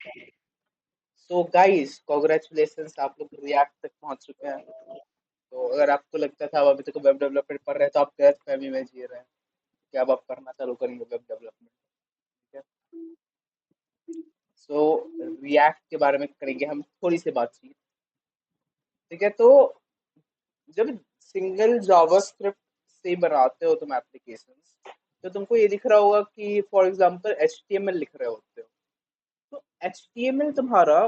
So guys congratulations, आप लोग react तक पहुंच चुके हैं। तो अगर आपको लगता था आप अभी तक वेब डेवलपमेंट पढ़ रहे हैं तो आप गलत फहमी में जी रहे हैं कि अब आप करना चालू करेंगे वेब डेवलपमेंट। ठीक है। सो रिएक्ट के बारे में करेंगे हम थोड़ी सी बातचीत। ठीक है। तो जब सिंगल जावास्क्रिप्ट से बनाते हो तुम एप्लीकेशंस, तो तुमको ये दिख रहा होगा कि फॉर एग्जांपल एचटीएमएल लिख रहे होते हो। तो एचटीएमएल तुम्हारा,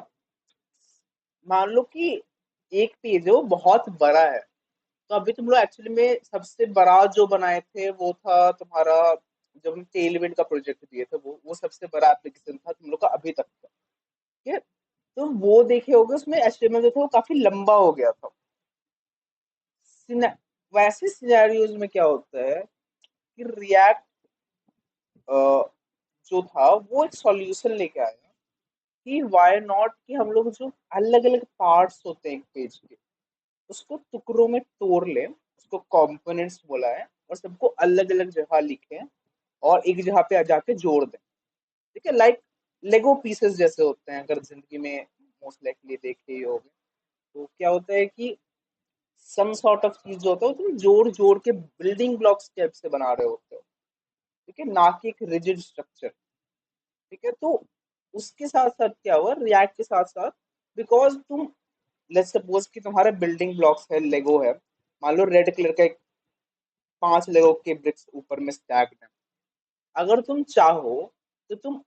मान लो कि एक पेज है वो बहुत बड़ा है। तो अभी तुम लोग एक्चुअली में सबसे बड़ा जो बनाए थे वो था तुम्हारा, जब हम टेलविंड का प्रोजेक्ट दिए थे वो सबसे बड़ा एप्लीकेशन था तुम लोग का अभी तक का। ठीक है। तो वो देखे होगे उसमें एचटीएमएल जो था वो काफी लंबा हो गया था। वैसे सिनेरियोज में क्या होता है कि रिएक्ट जो था वो एक सॉल्यूशन लेके आया कि वाई नॉट कि हम लोग जो अलग अलग पार्ट्स होते हैं एक पेज के, उसको टुकड़ों में तोड़ लें, उसको कंपोनेंट्स बोला है, और सबको अलग अलग जगह लिखें और एक जगह पे जाके जोड़ दें। ठीक है। लाइक लेगो पीसेस जैसे होते हैं, अगर जिंदगी में मोस्ट लाइकली देखे ही होंगे। तो क्या होता है कि सम सॉर्ट ऑफ चीज जो होता है वो तुम जोड़ जोड़ के बिल्डिंग ब्लॉक्स टाइप से बना रहे होते हो। ठीक है, ना कि एक रिजिड स्ट्रक्चर। ठीक है। तो उसके साथ साथ क्या हुआ रिएक्ट के साथ साथ, बिकॉज तुम लेट्स सपोज कि तुम्हारा बिल्डिंग ब्लॉक्स है, लेगो है, मान लो रेड कलर का एक 5 लेगो के ब्रिक्स ऊपर में स्टैक्ड है। अगर तुम चाहो तो तुम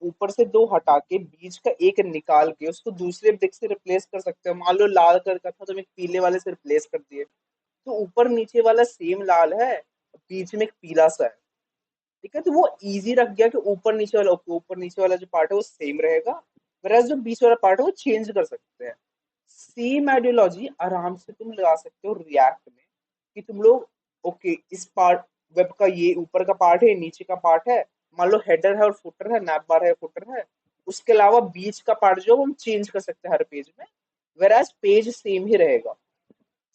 ऊपर से 2 हटा के बीच का एक निकाल के उसको दूसरे ब्रिक से रिप्लेस कर सकते हो। मान लो लाल कलर का था, तुम एक पीले वाले से रिप्लेस कर दिए, तो ऊपर नीचे वाला सेम लाल है, बीच में एक पीला सा है। ठीक है। तो वो इजी रख गया कि ऊपर नीचे वाला जो पार्ट है वो सेम रहेगा, वरस जो बीच वाला पार्ट है वो चेंज कर सकते हैं। सेम आइडियोलॉजी आराम से तुम लगा सकते हो रिएक्ट में, कि तुम लोग ओके इस पार्ट, वेब का ये ऊपर का पार्ट है, नीचे का पार्ट है, मान लो हेडर है और फुटर है, नैप बार है, फुटर है, उसके अलावा बीच का पार्ट जो है वो हम चेंज कर सकते हैं हर पेज में, वेराज पेज सेम ही रहेगा।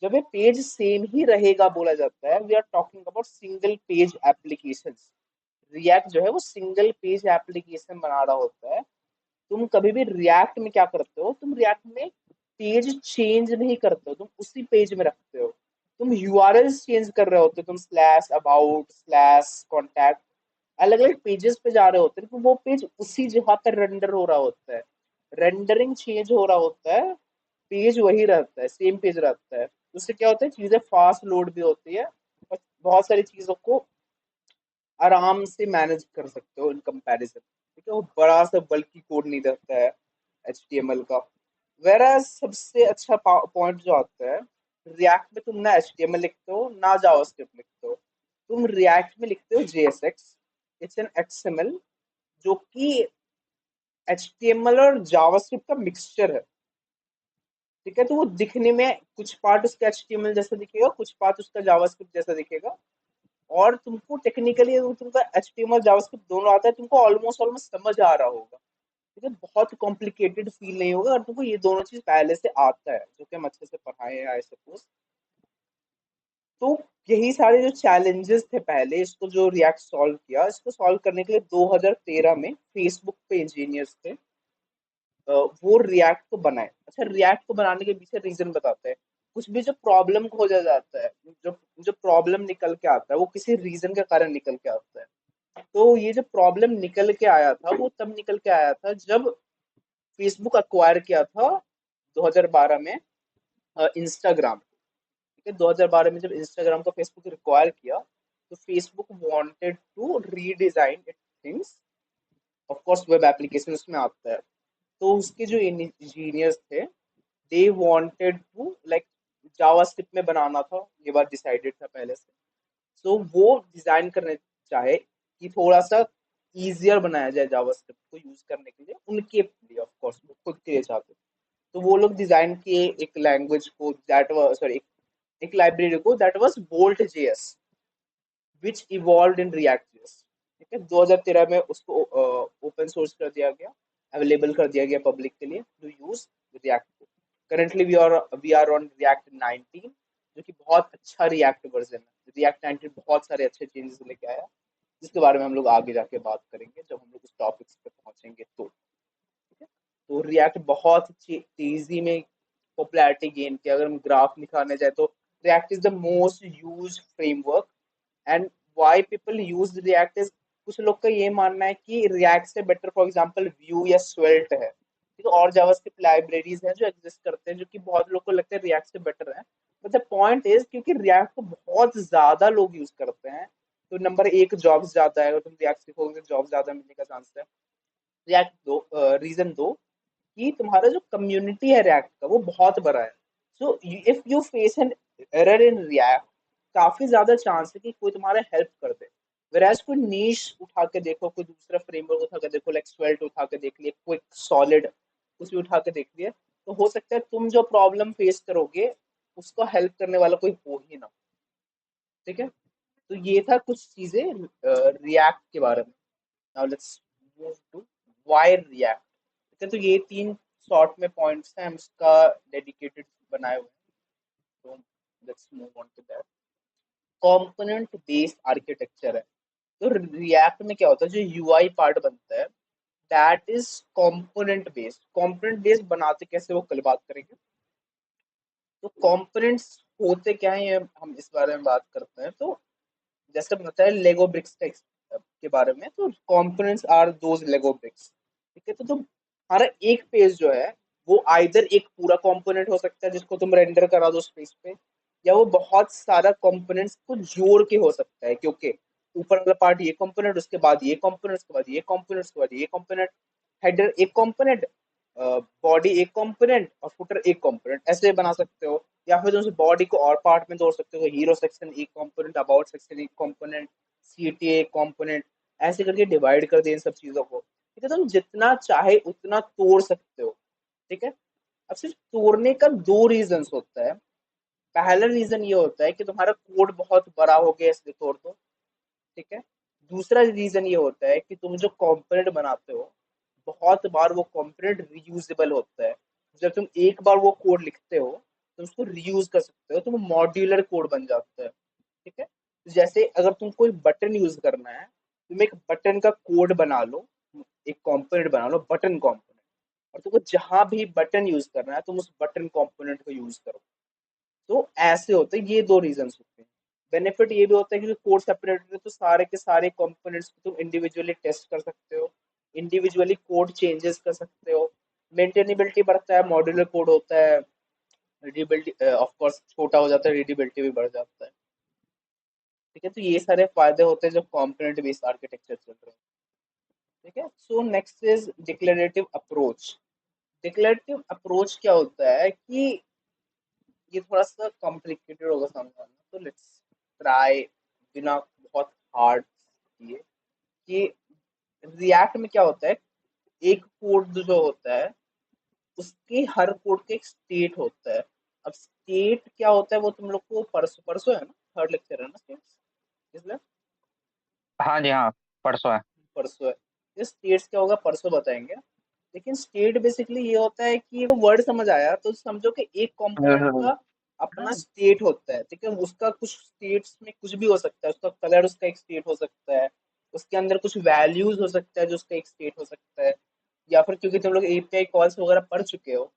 जब ये पेज सेम ही रहेगा बोला जाता है, we are talking about single page application. React जो है वो सिंगल पेज एप्लीकेशन बना रहा होता है। तुम कभी भी रिएक्ट में क्या करते हो, तुम रिएक्ट में पेज चेंज नहीं करते हो, तुम उसी पेज में रखते हो। तुम यूआरएल चेंज कर रहे होते हो, तुम स्लैश अबाउट स्लैश कॉन्टैक्ट अलग अलग पेजेस पे जा रहे होते हैं, तो वो पेज उसी जगह पर रेंडर हो रहा होता है, रेंडरिंग चेंज हो रहा होता है, पेज वही रहता है, सेम पेज रहता है। उससे क्या होता है, चीजें फास्ट लोड भी होती है और बहुत सारी चीजों को आराम से मैनेज कर सकते हो इन कंपैरिजन। ठीक है। वो बड़ा सा बल्कि कोड नहीं रहता है एचटीएमएल का। वेराज सबसे अच्छा पॉइंट जो आता है, रिएक्ट में तुम ना एचटीएमएल लिखते हो ना जावास्क्रिप्ट लिखते हो, तुम रिएक्ट में लिखते हो जेएसएक्स। इट्स एन एक्सएमएल जो कि एचटीएमएल और जावास्क्रिप्ट का मिक्सचर है। ठीक है। तो वो दिखने में कुछ पार्ट उसका एचटीएमएल जैसा दिखेगा, कुछ पार्ट उसका जावास्क्रिप्ट जैसा दिखेगा। और तुमको टेक्निकली अगर तुमका एचटीएमएल जावास्क्रिप्ट दोनों आता है, तुमको ऑलमोस्ट ऑलमोस्ट समझ आ रहा होगा। ठीक है। बहुत कॉम्प्लिकेटेड फील नहीं होगा अगर तुमको ये दोनों चीज पहले से आता है, जो कि हम अच्छे से पढ़ाए हैं आई सपोज। तो यही सारे जो चैलेंजेस थे पहले, इसको जो रिएक्ट सॉल्व किया, इसको सॉल्व करने के लिए 2013 में फेसबुक पे इंजीनियर्स थे, वो रिएक्ट को बनाए। अच्छा, रिएक्ट को बनाने के पीछे रीजन बताते हैं। कुछ भी जो प्रॉब्लम खोजा जाता है, जो जो प्रॉब्लम निकल के आता है वो किसी रीजन के कारण निकल के आता है। तो ये जो प्रॉब्लम निकल के आया था वो तब निकल के आया था जब फेसबुक अक्वायर किया था 2012 में इंस्टाग्राम। ठीक है। 2012 में जब इंस्टाग्राम को फेसबुक रिक्वायर किया, तो Facebook wanted to redesign it things. Of course web application उसमें आता है। तो उसके जो इंजीनियर्स थे, they wanted to like JavaScript में बनाना था, ये बात डिसाइडेड था पहले से। सो वो डिजाइन करने चाहे कि थोड़ा सा इजियर बनाया जाए जावास्क्रिप्ट को यूज करने के लिए उनके लिए, ऑफ कोर्स वो खुद के लिए चाहते थे। तो वो लोग डिजाइन किए एक लैंग्वेज को, दैट वाज सॉरी, एक लाइब्रेरी को, that was bolt JS, which evolve in React JS. ठीक है। 2013 में उसको ओपन सोर्स कर दिया गया, अवेलेबल कर दिया गया पब्लिक के लिए टू यूज रिएक्ट को। Currently we are on React 19, जो कि बहुत अच्छा रिएक्ट वर्जन है। रिएक्ट 19 बहुत सारे अच्छे चेंजेस लेके आया, जिसके बारे में हम लोग आगे जाके बात करेंगे जब हम लोग उस टॉपिक्स पे पहुंचेंगे तो। ठीक है। तो रिएक्ट बहुत तेजी में पॉपुलैरिटी गेन किया। अगर हम ग्राफ दिखाने जाए तो react is the most use framework. And why people use react is, कुछ लोग का ये मानना है कि रिएक्ट से बेटर फॉर एग्जांपल व्यू या स्वेल्ट है, तो और जावास्क्रिप्ट लाइब्रेरीज हैं जो एग्जिस्ट करते हैं, जो कि बहुत लोग को लगता है रिएक्ट से बेटर है। बट द पॉइंट इज क्योंकि रिएक्ट को बहुत ज्यादा लोग यूज करते हैं, तो नंबर एक जॉब्स ज्यादा है, अगर तुम रिएक्ट सीखोगे तो जॉब ज्यादा मिलने का चांस है। रिएक्ट दो, रीजन दो कि तुम्हारा जो कम्युनिटी है रिएक्ट का वो बहुत बड़ा है। So if you face an error in React, काफी ज्यादा चांस है कि कोई तुम्हारा हेल्प कर दे। वेराज कोई नीश उठा के देखो, कोई दूसरा फ्रेमवर्क उठा के देखो, लाइक स्वेल्ट उठा के देख लिया, क्विक सॉलिड कुछ भी उठा के देख लिया, तो हो सकता है तुम जो प्रॉब्लम फेस करोगे उसको हेल्प करने वाला कोई हो ही ना। ठीक है, तो ये था कुछ चीजें रिएक्ट के बारे में। Now let's move to why React. ठीक है, तो ये तीन शॉर्ट में पॉइंट्स हैं, हम इसका डेडिकेटेड बनाए हुए हैं, तो let's move on to that. Component based architecture है। तो रिएक्ट में क्या होता है, जो यूआई पार्ट बनता है that is component based. Component based बनाते कैसे वो कल बात करेंगे। तो कंपोनेंट्स होते क्या है ये हम इस बारे में बात करते हैं। तो जैसे बताया लेगो ब्रिक्स के बारे में, तो components are those Lego bricks. ठीक है, तो तुम हमारा एक पेज जो है वो आइदर एक पूरा कंपोनेंट हो सकता है जिसको तुम रेंडर करा दो स्पेस पे, या वो बहुत सारा कंपोनेंट्स को जोड़ के हो सकता है, क्योंकि ऊपर वाला पार्ट ये कंपोनेंट, उसके बाद ये कंपोनेंट, उसके बाद ये कंपोनेंट, उसके बाद ये कंपोनेंट, हेडर एक कंपोनेंट, बॉडी एक कंपोनेंट और फुटर एक कंपोनेंट, ऐसे बना सकते हो। या फिर तुम बॉडी को और पार्ट में तोड़ सकते हो, हीरो सेक्शन एक कंपोनेंट, अबाउट सेक्शन एक कंपोनेंट, सीटी एक कंपोनेंट, ऐसे करके डिवाइड कर दिए इन सब चीजों को। ठीक है, तुम जितना चाहे उतना तोड़ सकते हो। ठीक है, अब सिर्फ तोड़ने का दो रीजन होता है। पहला रीजन ये होता है कि तुम्हारा कोड बहुत बड़ा हो गया इसलिए तोड़ दो। ठीक है, दूसरा रीजन ये होता है कि तुम जो कंपोनेंट बनाते हो बहुत बार वो कंपोनेंट रीयूजेबल होता है। जब तुम एक बार वो कोड लिखते हो तो उसको रीयूज कर सकते हो, तो वो मॉड्यूलर कोड बन जाता है। ठीक है, तो जैसे अगर तुम कोई बटन यूज करना है, तुम एक बटन का कोड बना लो, एक कंपोनेंट बना लो बटन कंपोनेंट, और तुमको जहां भी बटन यूज करना है तुम उस बटन कंपोनेंट को यूज करो। तो ऐसे होते हैं, ये दो रीजन होते हैं। बेनिफिट ये भी होता है कि कोड सेपरेटेड है तो सारे के सारे कंपोनेंट्स को तुम इंडिविजुअली टेस्ट कर सकते हो, इंडिविजुअली कोड चेंजेस कर सकते हो, मेंटेनेबिलिटी बढ़ता है, मॉड्यूलर कोड होता है, रीडेबिलिटी ऑफ कोर्स छोटा हो जाता है, रीडेबिलिटी भी बढ़ जाता है। ठीक है, तो ये सारे फायदे होते हैं जब कंपोनेंट बेस्ड आर्किटेक्चर चल रहे हैं। ठीक है, so next is declarative approach. Declarative approach क्या होता है कि ये थोड़ा सा कॉम्प्लिकेटेड होगा समझाना, तो लेट्स ट्राई बिना बहुत हार्ड किए कि रिएक्ट में क्या होता है। एक कोड जो होता है उसके हर कोड का एक स्टेट होता है। अब स्टेट क्या होता है वो तुम लोग को परसों परसों है ना, थर्ड लेक्चर है ना स्टेट्स, इसलिए हाँ जी हाँ, परसों है। परसों है। ये स्टेट्स क्या होगा परसों बताएंगे। लेकिन स्टेट बेसिकली ये होता है कि वो वर्ड समझ आया तो समझो कि एक कंपोनेंट का अपना स्टेट होता है। ठीक है, उसका कुछ स्टेट्स में कुछ भी हो सकता है, उसका कलर उसका एक स्टेट हो सकता है, उसके अंदर कुछ वैल्यूज हो सकता है जो उसका एक स्टेट हो सकता है, या फिर क्योंकि तुम लोग एपीआई कॉल्स वगैरह पढ़ चुके हो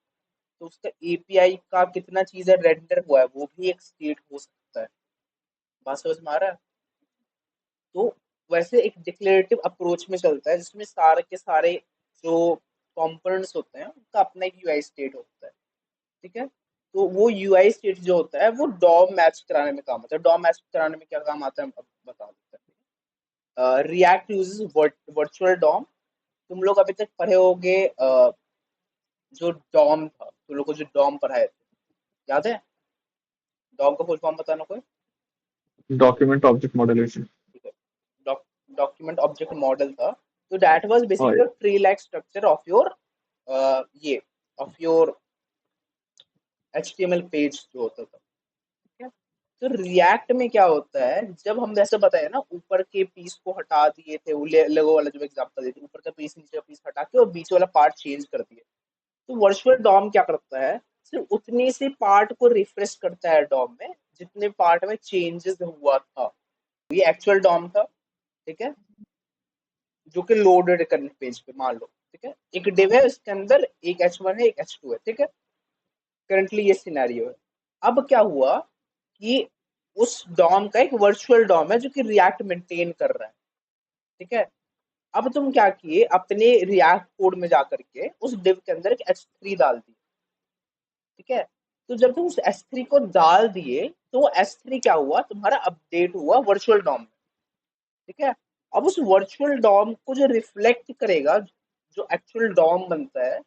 तो उसका एपीआई का कितना चीजें रेंडर हुआ है वो भी एक स्टेट हो सकता है। बात समझ में आ रहा है। तो वैसे एक डिक्लेरेटिव अप्रोच में चलता है जिसमें सारे के सारे जो कंपोनेंट्स होते हैं उनका अपना एक यूआई स्टेट होता है। ठीक है, तो वो यूआई स्टेट जो होता है वो डॉम मैच कराने में काम आता है। डॉम मैच कराने में क्या काम आता है हम अब बता देते हैं। React uses virtual DOM. तुम लोग अभी तक पढ़े होगे जो डॉम था, तुम लोग को जो डॉम पढ़ाए थे याद है। डॉम का फुल फॉर्म बताना कोई। Document object modulation. ठीक है, डॉक्यूमेंट ऑब्जेक्ट मॉडल था। तो दैट वाज और basically tree like structure of your ये ऑफ योर एचटीएमएल पेज जो होता था। ठीक है, तो रिएक्ट में क्या होता है, जब हम जैसे बताए ना ऊपर के पीस को हटा दिए थे, वो लेगो वाला जो एग्जांपल दिए थे, ऊपर का पीस नीचे का पीस हटा के और बीच वाला पार्ट चेंज कर दिए। तो वर्चुअल डॉम क्या करता है, सिर्फ उतने से पार्ट को रिफ्रेश करता है डॉम में जितने पार्ट में चेंजेस हुआ था। ये एक्चुअल डॉम था। ठीक है, जो कि लोडेड करने पेज पे मान लो। ठीक है, एक div है, इसके अंदर एक h1 है, एक h2 है, ठीक है, करंटली ये सिनेरियो है। अब क्या हुआ कि उस डॉम का एक वर्चुअल डॉम है जो कि रिएक्ट मेंटेन कर रहा है, ठीक है। अब तुम क्या किए, अपने रिएक्ट कोड में जाकर के उस डिव के अंदर एक h3 डाल दिए, ठीक है। तो जब तुम उस s3 को डाल दिए तो वो s3 क्या हुआ, तुम्हारा अपडेट हुआ वर्चुअल डॉम में, ठीक है। अब उस वर्चुअल डॉम को जो रिफ्लेक्ट करेगा, जो एक्चुअल डॉम बनता है,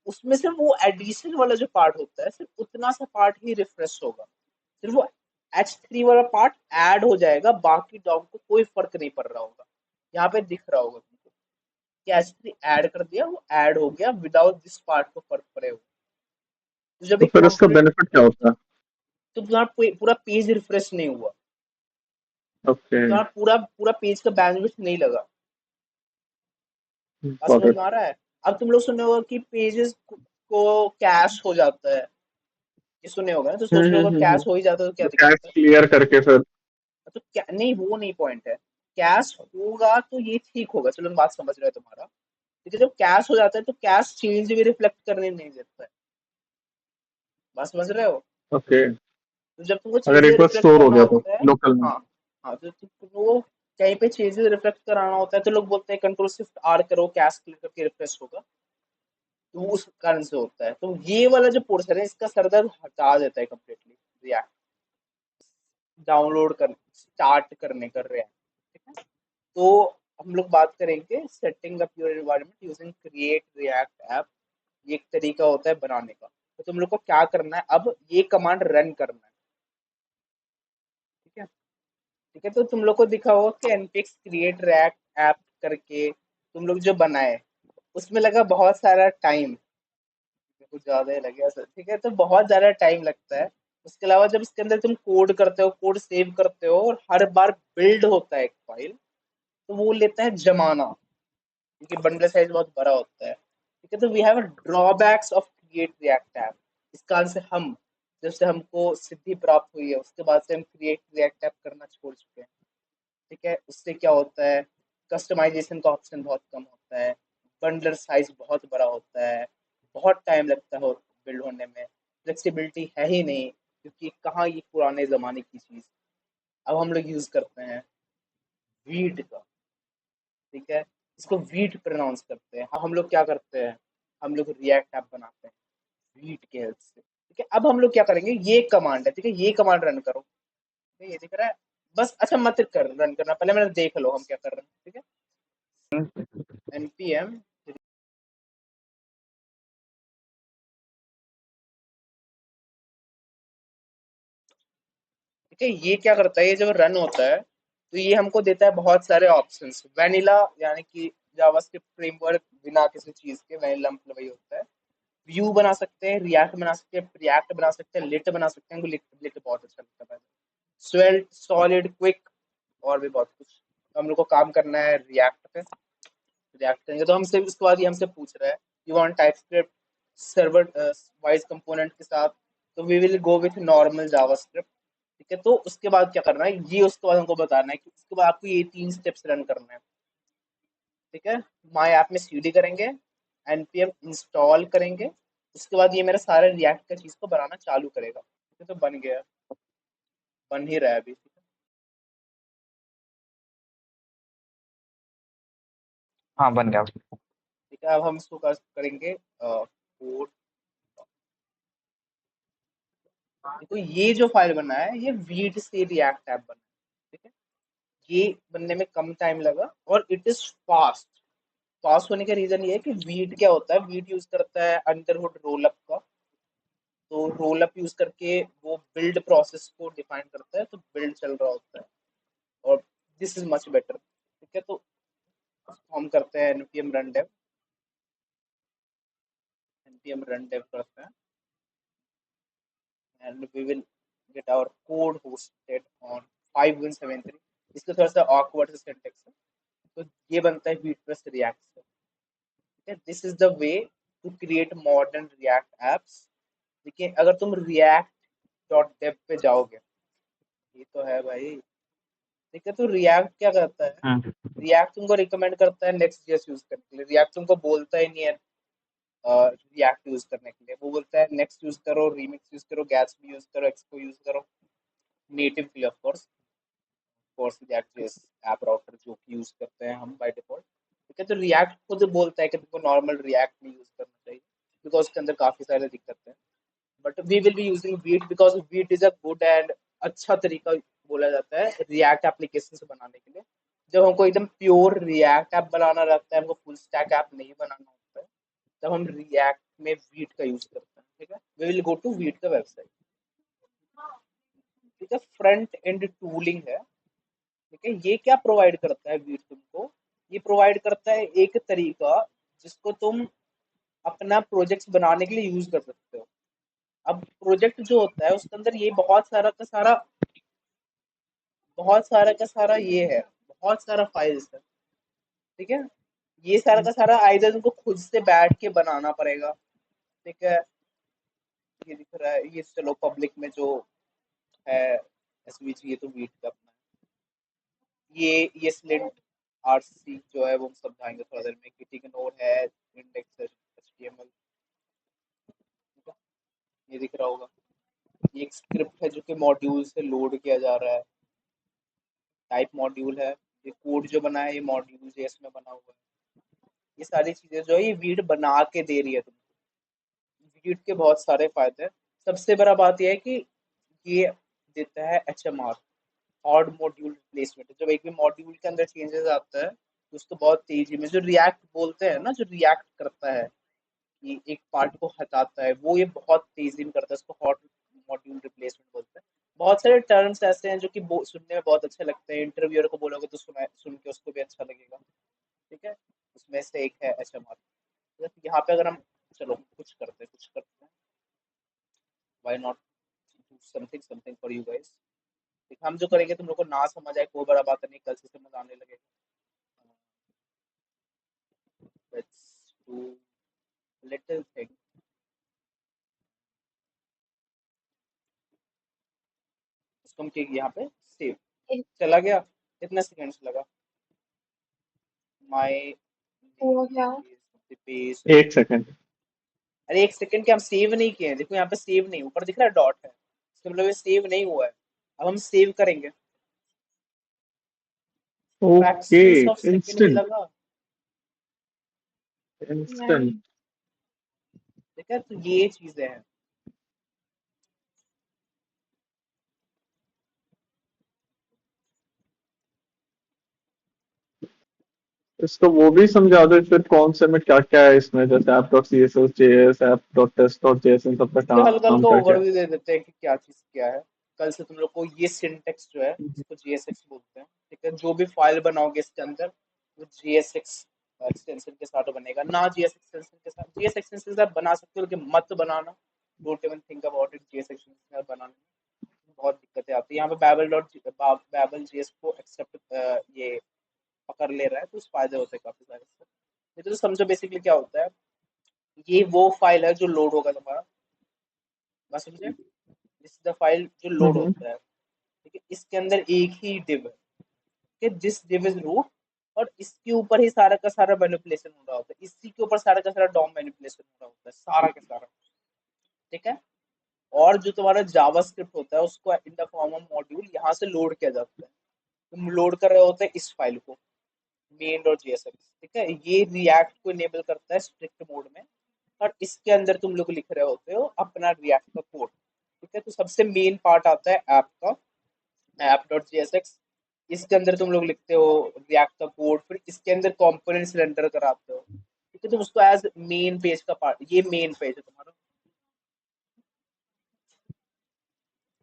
उसमें से वो एडिशन वाला जो पार्ट होता है सिर्फ उतना सा पार्ट ही रिफ्रेश होगा, सिर्फ वो h3 वाला पार्ट ऐड हो जाएगा, बाकी डॉम को कोई फर्क नहीं पड़ रहा होगा। यहाँ पे दिख रहा होगा तुमको कि h3 ऐड कर दिया, वो ऐड हो गया विदाउट दिस पार्ट को फर्क पड़े हुए। तो जब तो एक फिर इसका कंपोनेंट, बेनिफिट क्या होता है? तो तुम्हारा पूरा पेज रिफ्रेश नहीं हुआ, ओके, तुम्हारा पूरा पूरा पेज का बैंडविड्थ नहीं लगा। बात गॉट समझ इट। में आ रहा है? अब तुम लोग सुने होगा कि पेजेस को कैश हो जाता है, ये सुने होगा ना, तो सोच रहे होगा कैश हो ही जाता है तो क्या तो दिक्कत कैश है। क्लियर करके फिर। तो क्या नहीं, वो नहीं पॉइंट है। कैश होगा तो ये ठीक होगा, चलो बात समझ रहे हैं तुम्हारा। लेकिन जब कैश हो जाता है तो कैश चेंज भी रिफ्लेक्ट करने नहीं देता है, बात समझ रहे हो? ओके, तो जब तुमको अगर चेंजेस एक बार रिफ्लेक्ट स्टोर हो करना गया तो होता है, लोकल में। हाँ, हाँ, तो तुमको कहीं पे चेंजेस रिफ्लेक्ट कराना होता है तो लोग बोलते हैं कंट्रोल शिफ्ट आर करो, कैश क्लिक करके रिफ्रेश होगा। तो उस कारण से होता है, तो ये वाला जो पोर्शन है इसका सरदर्द हटा देता है कम्प्लीटली रिएक्ट, डाउनलोड कर स्टार्ट करने का रिएक्ट, ठीक है। तो हम लोग बात करेंगे setting up your environment using create React app. ये एक तरीका होता है बनाने का। तो तुम लोग को क्या करना है, अब ये कमांड रन करना है, ठीक है। ठीक है, तो तुम लोग को दिखा होगा कि npx क्रिएट रिएक्ट ऐप करके तुम लोग जो बनाए, उसमें लगा बहुत सारा टाइम, कुछ ज्यादा ही लगे ऐसा, ठीक है, तो बहुत ज्यादा टाइम लगता है। उसके अलावा जब इसके अंदर तुम कोड करते हो, कोड सेव करते हो और हर बार बिल्ड होता है एक फाइल, तो वो लेता है जमाना, क्योंकि बंडल साइज बहुत बड़ा होता है, ठीक है। तो we have drawbacks of create React app. इस कारण से हम, जब से हमको सिद्धि प्राप्त हुई है उसके बाद से हम क्रिएट रिएक्ट ऐप करना छोड़ चुके हैं, ठीक है। उससे क्या होता है, कस्टमाइजेशन का ऑप्शन बहुत कम होता है, बंडलर साइज बहुत बड़ा होता है, बहुत टाइम लगता है बिल्ड होने में, फ्लेक्सिबिलिटी है ही नहीं, क्योंकि कहाँ ये पुराने ज़माने की चीज़। अब हम लोग यूज़ करते हैं वीट का, ठीक है, इसको वीट प्रोनाउंस करते हैं। अब हम लोग क्या करते हैं, हम लोग रिएक्ट ऐप बनाते हैं वीट के हेल्प से, ठीक है। अब हम लोग क्या करेंगे, ये कमांड है, ठीक है, ये कमांड रन करो, ठीक है, ये दिख रहा है। बस अच्छा मत कर रन करना, पहले मैंने देख लो हम क्या कर रहे हैं, ठीक है। npm, ठीक है, ये क्या करता है, ये जब रन होता है तो ये हमको देता है बहुत सारे ऑप्शंस। वैनिला यानी कि जावास्क्रिप्ट फ्रेमवर्क बिना किसी चीज के, वैनिला मतलब वही होता है। व्यू बना सकते हैं, रिएक्ट बना सकते हैं, प्रिएक्ट बना सकते हैं, लिट बना सकते हैं, लिट लिट बहुत अच्छा लगता है, स्वेल्ट, सॉलिड, क्विक, और भी बहुत कुछ। तो हम लोग को काम करना है रिएक्ट पे। रिएक्ट करेंगे तो हमसे उसके बाद ये हमसे पूछ रहा है you want TypeScript server wise component के साथ, तो we will go with normal JavaScript, ठीक है। तो उसके बाद क्या करना है, ये उसके बाद हमको बताना है कि उसके बाद आपको ये 3 स्टेप्स रन करना है, ठीक है। माय ऐप में सीडी करेंगे, npm इंस्टॉल करेंगे, उसके बाद ये मेरा सारा रिएक्ट का चीज़ को बनाना चालू करेगा, ठीक है। तो बन गया, बन ही रहा है अभी, हाँ, बन गया। ठीक है। अब हम इसको करेंगे कोड। देखो ये जो फाइल बना है ये वीट से रिएक्ट ऐप बना है, ठीक है। ये बनने में कम टाइम लगा और इट इज फास्ट। फास्ट होने का रीजन ये है कि वीट क्या होता है, वीट यूज करता है अंडरवुड रोलअप का। तो रोलअप यूज करके वो बिल्ड प्रोसेस को डिफाइन करता है, तो बिल्ड चल रहा होता है, और दिस इज मच बेटर, ठीक है। तो हम करते हैं npm run dev, npm run dev करते हैं, and we will get our code hosted on 5173। इसका थोड़ा सा awkward से syntax है, तो ये बनता है वीटप्रेस रिएक्ट से, ठीक है। This is the way to create modern React apps. देखिए अगर तुम react.dev पे जाओगे, ये तो है भाई, ठीक है। तो रिएक्ट क्या करता है, हम्म। रिएक्ट तुमको रिकमेंड करता है नेक्स्ट जेएस यूज करने के लिए। रिएक्ट तुमको बोलता ही नहीं है रिएक्ट यूज करने के लिए, वो बोलता है नेक्स्ट यूज करो, रीमिक्स यूज करो, गैट्सबी यूज करो, एक्सपो यूज करो, नेटिव के लिए of course react JS app router जो कि यूज करते हैं हम बाय डिफॉल्ट। ठीक है। तो रिएक्ट खुद बोलता है कि तुमको नॉर्मल रिएक्ट नहीं यूज करना चाहिए, बिकॉज उसके अंदर काफी सारे दिक्कतें हैं। But we will be using Vite because Vite is a good and अच्छा तरीका बोला जाता है रिएक्ट एप्लीकेशन बनाने के लिए। जब हमको एकदम प्योर रिएक्ट ऐप बनाना रहता है, हमको फुल स्टैक ऐप नहीं बनाना होता है, तब हम रिएक्ट में वीट का यूज करते हैं। ठीक है। We will go to Vite का वेबसाइट। ठीक है। फ्रंट एंड टूलिंग है। ठीक है। ये क्या प्रोवाइड करता है वीट तुमको, ये प्रोवाइड करता है एक तरीका जिसको तुम अपना प्रोजेक्ट्स बनाने के लिए यूज कर सकते हो। अब प्रोजेक्ट जो होता है उसके अंदर ये बहुत सारा ये है, बहुत सारा फाइल्स है। ठीक है। ये सारा का सारा आइदर तुमको खुद से बैठ के बनाना पड़ेगा। ठीक है। ये दिख रहा है, ये चलो पब्लिक में जो है एसवीजी, ये तो वीट का अपना है। ये स्लिंट आरसी जो है वो हम समझाएंगे थोड़ा देर में, किटिंग नोड है, इंडेक्स एचटीएमएल। ये दिख रहा होगा, ये एक स्क्रिप्ट है जो कि मॉड्यूल से लोड किया जा रहा है। टाइप मॉड्यूल है। ये कोड जो बना है ये मॉड्यूल जेएस में बना हुआ है। ये सारी चीजें जो है ये वीट बना के दे रही है तुमको। वीट के बहुत सारे फायदे हैं। सबसे बड़ा बात यह है कि ये देता है एचएमआर, हार्ड मॉड्यूल रिप्लेसमेंट। जब एक भी मॉड्यूल के अंदर चेंजेस आता है तो उसको बहुत तेजी में, जो रिएक्ट बोलते हैं ना, जो रिएक्ट करता है कि एक पार्ट को हटाता है, वो ये बहुत तेजी में करता है, उसको हॉट मॉड्यूल रिप्लेसमेंट बोलते हैं। बहुत सारे टर्म्स ऐसे हैं जो कि सुनने में बहुत अच्छे लगते हैं, इंटरव्यूअर को बोलोगे तो सुन के उसको भी अच्छा लगेगा। ठीक है। उसमें से एक है एचएमआर। यहाँ पे अगर हम, चलो कुछ करते हैं, why not do something something for you guys. हम जो करेंगे तुम लोग को ना समझ आए कोई बड़ा बात नहीं, कल से समझ आने लगेगा। Let's do little thing. इसको हम यहाँ पे सेव, चला गया। कितने सेकंड्स लगा? माय हुआ क्या? पेज। 1 सेकंड। अरे 1 सेकंड के हम सेव नहीं किए हैं, देखो यहाँ पे सेव नहीं, ऊपर दिख रहा है डॉट है, इसका मतलब ये सेव नहीं हुआ है। अब हम सेव करेंगे, ओके। फ्रैक्शंस ऑफ सेकंड भी इंस्टेंट। लगा। इंस्टेंट। नहीं। ठीक है। तो ये चीजें हैं। इसको वो भी समझा दो फिर कौन से में क्या क्या है इसमें, जैसे app dot C S S J S, app dot test dot J S, इन सबका इसका हल्का काम हल्का क्या क्या है। ओवरव्यू दे देते हैं कि क्या चीज क्या है। कल से तुम लोग को ये सिंटेक्स जो है इसको जीएसएक्स बोलते हैं। ठीक है। जो भी फाइल बनाओगे इसके अंदर वो जीएसएक्स एक्सटेंशन के साथ बनेगा, ना जीएस एक्सटेंशन के साथ। जीएस एक्सटेंशन के साथ बना सकते हो लेकिन मत बनाना। Don't even think about it GS extension के साथ बनाने में बहुत दिक्कतें आती है। यहाँ पे बैबल जीएस को एक्सेप्ट ये पकड़ ले रहा है, तो उस फायदे होते हैं काफी सारे इससे। ये तो समझो बेसिकली क्या होता है, ये वो फाइल है जो लोड होगा तुम्हारा, बस समझे। दिस द फाइल जो लोड हम्म। होता है। ठीक है। इसके अंदर एक ही डिव है कि दिस डिव इज रूट, और इसके ऊपर ही सारा का सारा मैनिपुलेशन हो रहा होता है, इसी के ऊपर सारा का सारा डॉम मैनिपुलेशन हो रहा होता है, सारा का सारा। ठीक है। और जो तुम्हारा जावास्क्रिप्ट होता है उसको in the form of module यहाँ से लोड किया जाता है। तुम लोड कर रहे होते हैं इस फाइल को, मेन डॉट जेएसएक्स। ठीक है। ये रिएक्ट को इनेबल करता है स्ट्रिक्ट मोड में, और इसके अंदर तुम लोग लिख रहे होते हो अपना रिएक्ट का कोड। ठीक है। तो सबसे मेन पार्ट आता है ऐप का, ऐप डॉट जेएसएक्स। इसके अंदर तुम लोग लिखते हो रिएक्ट का कोड, फिर इसके अंदर कंपोनेंट्स रेंडर कराते हो। ठीक है। तुम उसको एज मेन पेज का पार्ट, ये मेन पेज है तुम्हारा।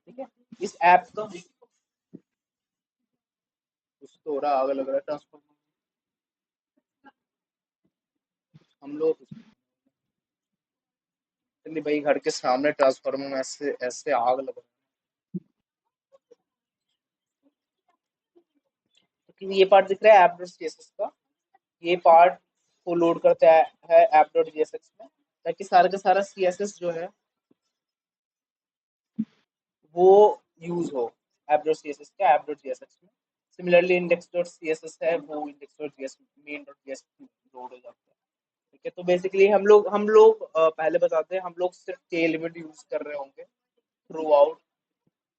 ठीक है। इस ऐप का कुछ तो हो रहा, आग लग रहा है ट्रांसफॉर्मर। हम लोग नहीं भाई, घर के सामने ट्रांसफार्मर में ऐसे ऐसे आग लग रहा है। तो ये पार्ट दिख रहा है ऐप डॉट सीएसएस का, ये पार्ट को लोड करता है ऐप डॉट जीएसएक्स में, ताकि सारा का सारा सीएसएस जो है वो यूज हो ऐप डॉट सीएसएस का ऐप डॉट जीएसएक्स में। Similarly index dot C S S है, वो index dot J S main dot J S load हो जाता है। ठीक है, तो बेसिकली हम लोग पहले बताते हैं, हम लोग सिर्फ टेलनेट यूज कर रहे होंगे थ्रू आउट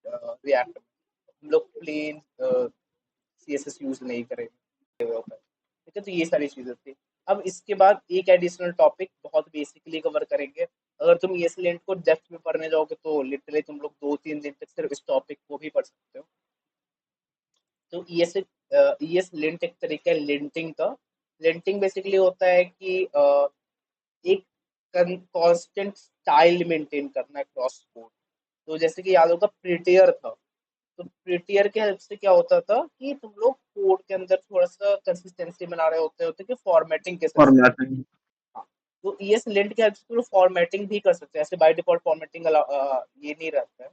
रिएक्ट। हम लोग plain C S S use नहीं करेंगे पर। ठीक है, तो ये सारी चीजें थी। अब इसके बाद एक एडिशनल टॉपिक बहुत बेसिकली कवर करेंगे। अगर तुम ES लिंट को डेप्थ में पढ़ने जाओगे तो लिटरली तुम लोग 2-3 दिन तक सिर्फ इस टॉपिक को भी पढ़ सकते हो। तो ES लिंट एक तरीका है लिंटिंग का। लिंटिंग बेसिकली होता है कि एक कांस्टेंट स्टाइल मेंटेन करना क्रॉस कोड। तो जैसे कि याद होगा प्रिटियर था, तो प्रिटियर के हेल्प से क्या होता था कि तुम लोग कोड के अंदर थोड़ा सा कंसिस्टेंसी बना रहे होते कि फॉर्मेटिंग कैसे सही। फॉर्मेटिंग। हाँ, तो ES लिंट के हेल्प से तुम लोग फॉर्मेटिंग भी कर सकते हैं। ऐसे बाय डिफॉल्ट फॉर्मेटिंग ये नहीं रहता है,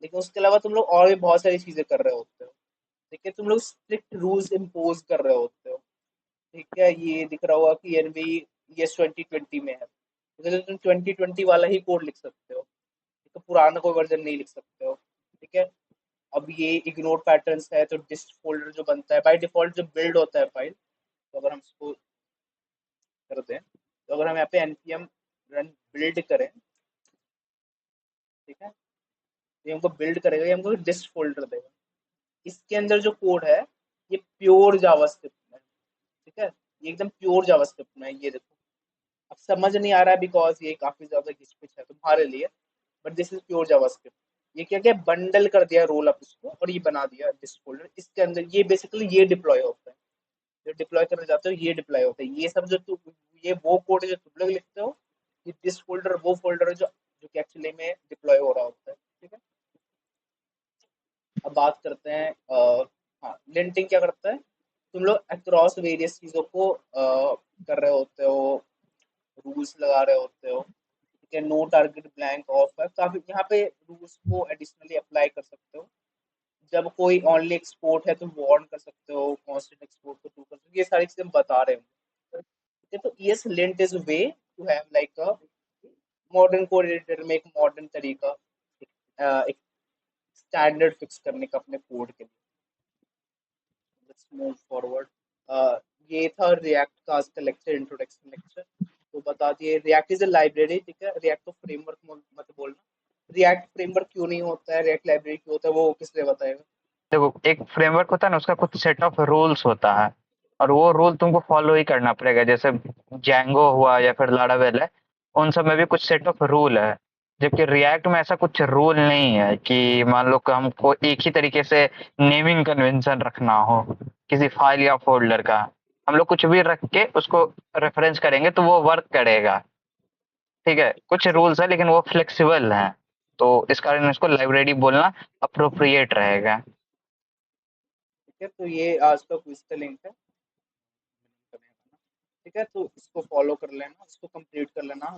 लेकिन उसके अलावा तुम लोग और भी बहुत सारी चीजें कर रहे होते हो। ठीक है, तुम लोग स्ट्रिक्ट रूल्स इम्पोज कर रहे होते हो। ठीक है, ये दिख रहा होगा कि एनवी ES 2020 में है, तो तुम 2020 वाला ही कोड लिख सकते हो। तो पुराना कोई वर्जन नहीं लिख सकते हो। ठीक है, अब ये इग्नोर पैटर्न्स है, तो डिस्ट फोल्डर जो बनता है बाय डिफॉल्ट जो बिल्ड होता है फाइल, तो अगर हम इसको करते हैं, तो अगर हम यहाँ पे npm रन बिल्ड करें, ठीक है, तो ये हमको बिल्ड करेगा, ये हमको डिस्ट फोल्डर देगा। इसके अंदर जो कोड है ये प्योर जावास्क्रिप्ट में है। ठीक है, ये एकदम प्योर जावास्क्रिप्ट में है, ये देखो। अब समझ नहीं आ रहा है बिकॉज ये काफी ज्यादा घिचपिच है तुम्हारे लिए, but this is pure JavaScript. ये क्या क्या बंडल कर दिया रोल अप इसको, और ये बना दिया डिस्ट फोल्डर। इसके अंदर ये बेसिकली ये डिप्लॉय होता है, जो डिप्लॉय करने जाते हो ये डिप्लॉय होता है। ये सब जो तुम, ये वो कोड जो तुम लोग लिखते हो, ये दिस फोल्डर वो फोल्डर है जो जो कि एक्चुअली में डिप्लॉय हो रहा होता है। ठीक है, अब बात करते हैं हाँ, लिंटिंग क्या करता है। तुम लोग अक्रॉस वेरियस चीजों को कर रहे होते हो, रूल्स लगा रहे होते हो। ठीक है, नो टारगेट ब्लैंक ऑफ है, काफी यहाँ पे रूल्स को एडिशनली अप्लाई कर सकते हो। जब कोई ऑनली एक्सपोर्ट है तुम वार्न कर सकते हो, कांस्टेंट एक्सपोर्ट को टू कर सकते हो। ये सारी चीजें हम बता रहे हैं। ठीक है, तो ES lint is way to have like a modern code editor में एक मॉडर्न तरीका, एक स्टैंडर्ड फिक्स करने का अपने कोड के लिए। Let's move forward. ये था रिएक्ट का आज का लेक्चर, इंट्रोडक्शन लेक्चर। तो बता दिए रिएक्ट इज अ लाइब्रेरी। ठीक है, रिएक्ट को फ्रेमवर्क मत बोलना। रिएक्ट फ्रेमवर्क क्यों नहीं होता है, रिएक्ट लाइब्रेरी क्यों होता है, वो किसने बताएगा। देखो, एक फ्रेमवर्क होता है ना, उसका कुछ सेट ऑफ रूल्स होता है और वो रूल तुमको फॉलो ही करना पड़ेगा। जैसे जैंगो हुआ या फिर लारावेल है, उन सब में भी कुछ सेट ऑफ रूल है। जबकि रिएक्ट में ऐसा कुछ रूल नहीं है कि मान लो कि हमको एक ही तरीके से नेमिंग कन्वेंशन रखना हो किसी फाइल या फोल्डर का। हम लोग कुछ भी रख के उसको रेफरेंस करेंगे तो वो वर्क करेगा। ठीक है, कुछ रूल्स है लेकिन वो फ्लेक्सिबल है, तो इस कारण इसको लाइब्रेरी बोलना अप्रोप्रिएट रहेगा। ठीक है, तो ये आज का क्विज का लिंक है। ठीक है, तो इसको फॉलो कर लेना, इसको कंप्लीट कर लेना।